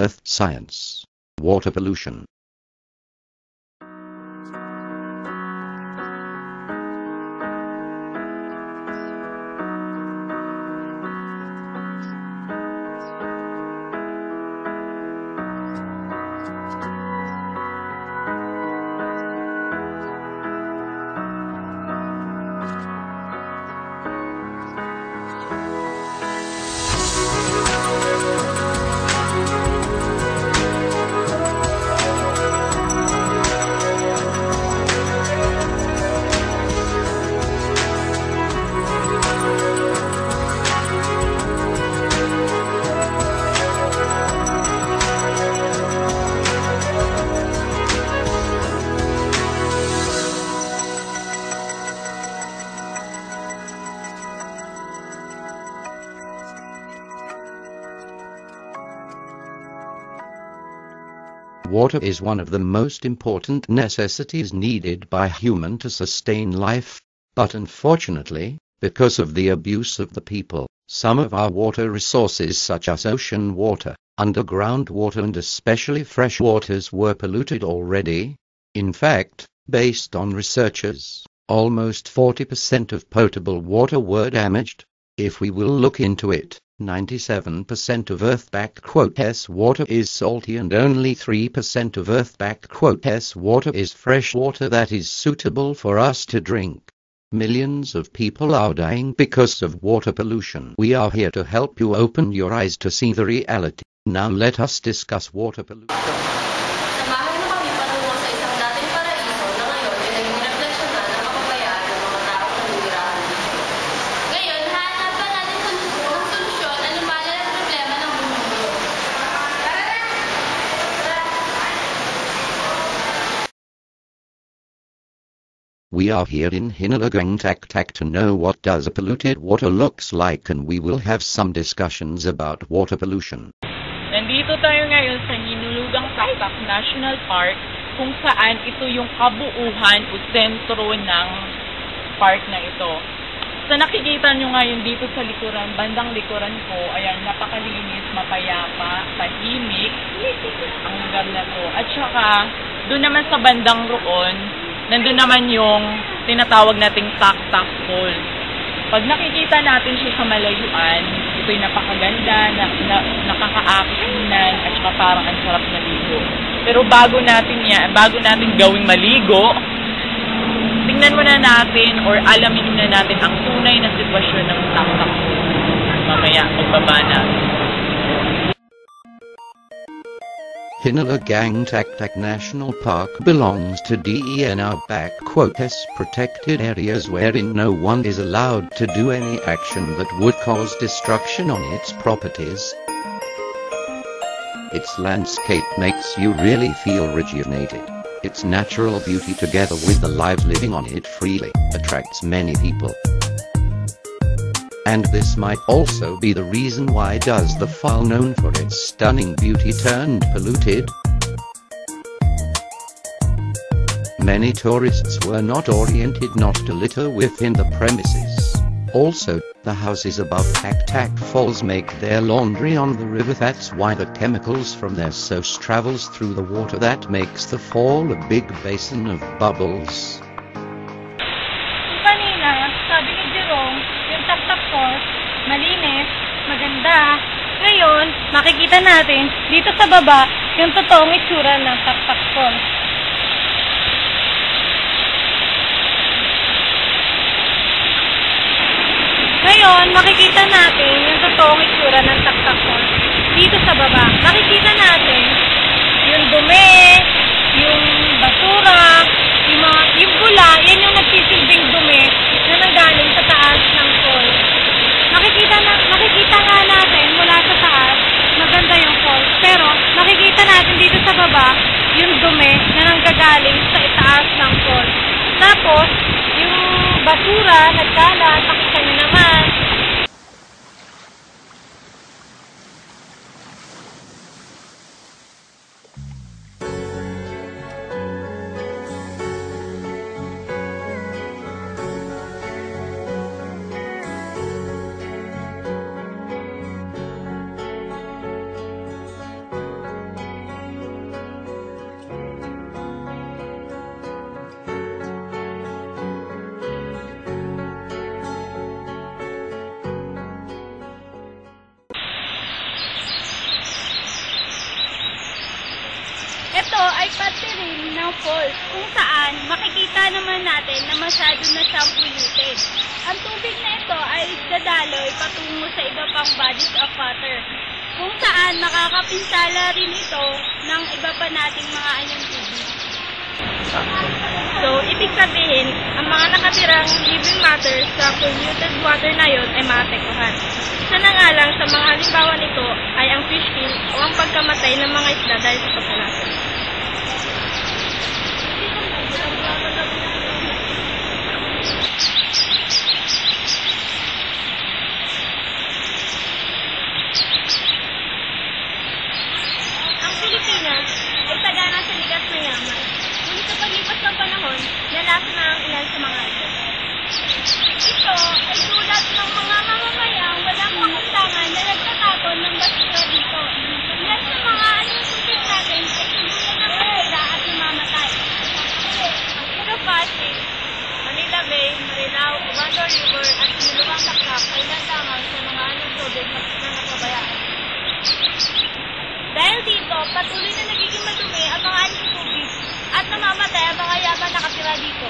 Earth Science. Water pollution. Water is one of the most important necessities needed by human to sustain life, but unfortunately, because of the abuse of the people, some of our water resources such as ocean water, underground water and especially fresh waters were polluted already. In fact, based on researchers, almost 40% of potable water were damaged. If we will look into it, 97% of Earth-S water is salty and only 3% of Earth-S water is fresh water that is suitable for us to drink. Millions of people are dying because of water pollution. We are here to help you open your eyes to see the reality. Now let us discuss water pollution. Samahan mo kami patungo sa isang dating paraiso na ngayon ay naging refleksyon na ng kapabayaan ng mga taong nanirahan dito. Ngayon, hahanapan natin ng solusyon na lumalan ang problema ng mundo. We are here in Hinalagang Taktak to know what does polluted water looks like, and we will have some discussions about water pollution. Nandito tayo ngayon sa Hinulugang Taktak National Park, kung saan ito yung kabuuhan o sentro ng park na ito. Sa nakikita nyo ngayon dito sa likuran, bandang likuran ko, ayan, napakalinis, mapayapa, tahimik ang lugar na to. At saka, doon naman sa bandang roon, nandun naman yung tinatawag nating Taktak Falls. Pag nakikita natin siya sa malayuan, ito'y napakaganda, nakakaakit tingnan, at saka parang ang sarap maligo. Pero bago natin gawing maligo, tingnan muna natin or alamin muna natin ang tunay na sitwasyon ng Taktak Falls. Mamaya, pagbaba natin. Hinalagang Taktak National Park belongs to DENR-S protected areas wherein no one is allowed to do any action that would cause destruction on its properties. Its landscape makes you really feel rejuvenated. Its natural beauty together with the life living on it freely attracts many people. And this might also be the reason why does the fall known for its stunning beauty turned polluted. Many tourists were not oriented not to litter within the premises. Also, the houses above Taktak Falls make their laundry on the river. That's why the chemicals from their source travels through the water that makes the fall a big basin of bubbles. Kanina, sabi ni Jerome, yung Taktak Falls, malinis, maganda. Ngayon, makikita natin dito sa baba yung totoong itsura ng Taktak Falls. Ngayon, makikita natin yung totoong itsura ng Taktak Falls dito sa baba. Makikita natin yung dumi, yung basura, yung bula, yan yung nagsisilbing dumi na nanggaling sa taas ng falls. Makikita nga natin mula sa taas, maganda yung falls. Pero makikita natin dito sa baba yung dumi na nanggagaling sa itaas ng falls. Tapos, yung basura, nagkalat, nakita nyo naman. ng falls kung saan makikita naman natin na masyado na siyang polluted. Ang tubig na ito ay dadaloy patungo sa iba pang bodies of water kung saan nakakapinsala rin ito ng iba pa nating mga anyong tubig. So, ibig sabihin, ang mga nakatirang living matter sa polluted water na yon ay maapektuhan. Isa na nga lang sa mga halimbawa nito ay ang fish kill o ang pagkamatay ng mga isda dahil sa pagkalasot. Ang Pilipinas ay sagana sa ligas na yaman. Ngunit sa paglipas ng panahon, nalaso na ang ilan sa mga ito. Ito ay tulad ng mga mamamayang walang pakundangan na nagtatapon ng basura dito. Ilan sa mga anyong tubig natin ay tuluyan ng kasira at namamatay. Pero Pasig, Manila Bay, Marilao, Obando River at Nilukang Taktak ay lantangan sa mga anyong tubig na napabayaan. Dahil dito, patuloy na nagiging madumi ang mga anyong tubig at namamatay ang mga yaman nakatira dito.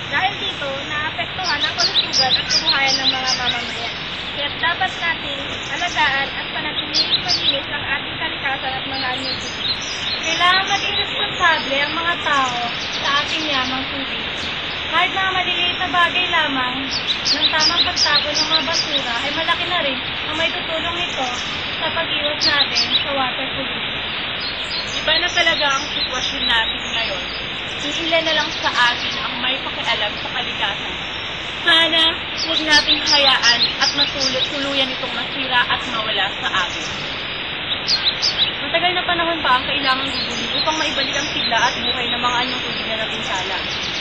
Dahil dito, naapektuhan ang kalusugan at kabuhayan ng mga mamamayan. Kaya dapat nating alagaan at panatilihin malinis ang ating kalikasan at mga anyong tubig. Kailangan maging responsable ang mga tao sa ating yamang tubig. Kahit mga maliliit na bagay lamang ng tamang pagtapon ng mga basura ay malaki na rin ang may tutulong nito sa pag-iwas natin sa water pollution. Iba na talaga ang sitwasyon natin ngayon. Iilan na lang sa atin ang may pakialam sa kalikasan. Sana huwag nating hayaan at tuluyan itong masira at mawala sa atin. Matagal na panahon pa ang kailangang gugulin upang maibalik ang sigla at buhay ng mga anyong tubig na napinsala.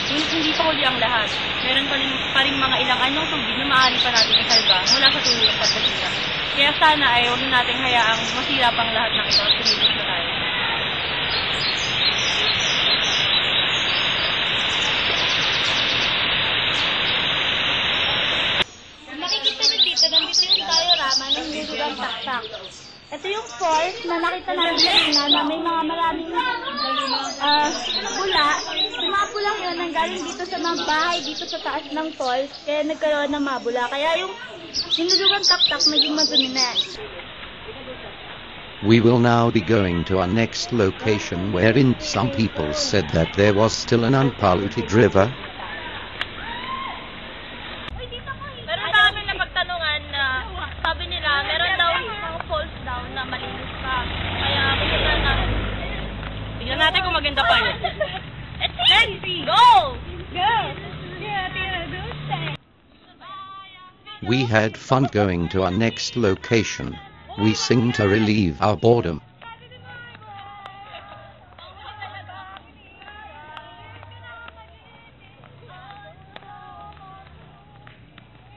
Ngunit hindi pa huli ang lahat. Meron pa rin mga ilang anyong tubig na maaari pa natin isalba mula sa tuluyang pagkasira. Kaya sana ay huwag nating hayaang masira pang lahat ng ito at tumilos na tayo. Nakikita niyo dito, nandito yung diorama ng Nilukang Taktak. Ito yung falls na nakita natin kanina na may mga maraming bula. Yung mga bulang yun nanggaling dito sa mga bahay dito sa taas ng falls kaya nagkaroon ng mga bula. Kaya yung Nilukang Taktak naging madumi na yan. We will now be going to our next location wherein some people said that there was still an unpolluted river. Meron namin na pagtanungan na sabi nila meron daw mga falls daw na malinis pa. Kaya pupunta natin. Tingnan natin kung maganda pa yun. Let's go! Go! We had fun going to our next location. We sing to relieve our boredom.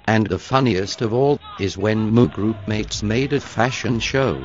And the funniest of all is when Moo group mates made a fashion show.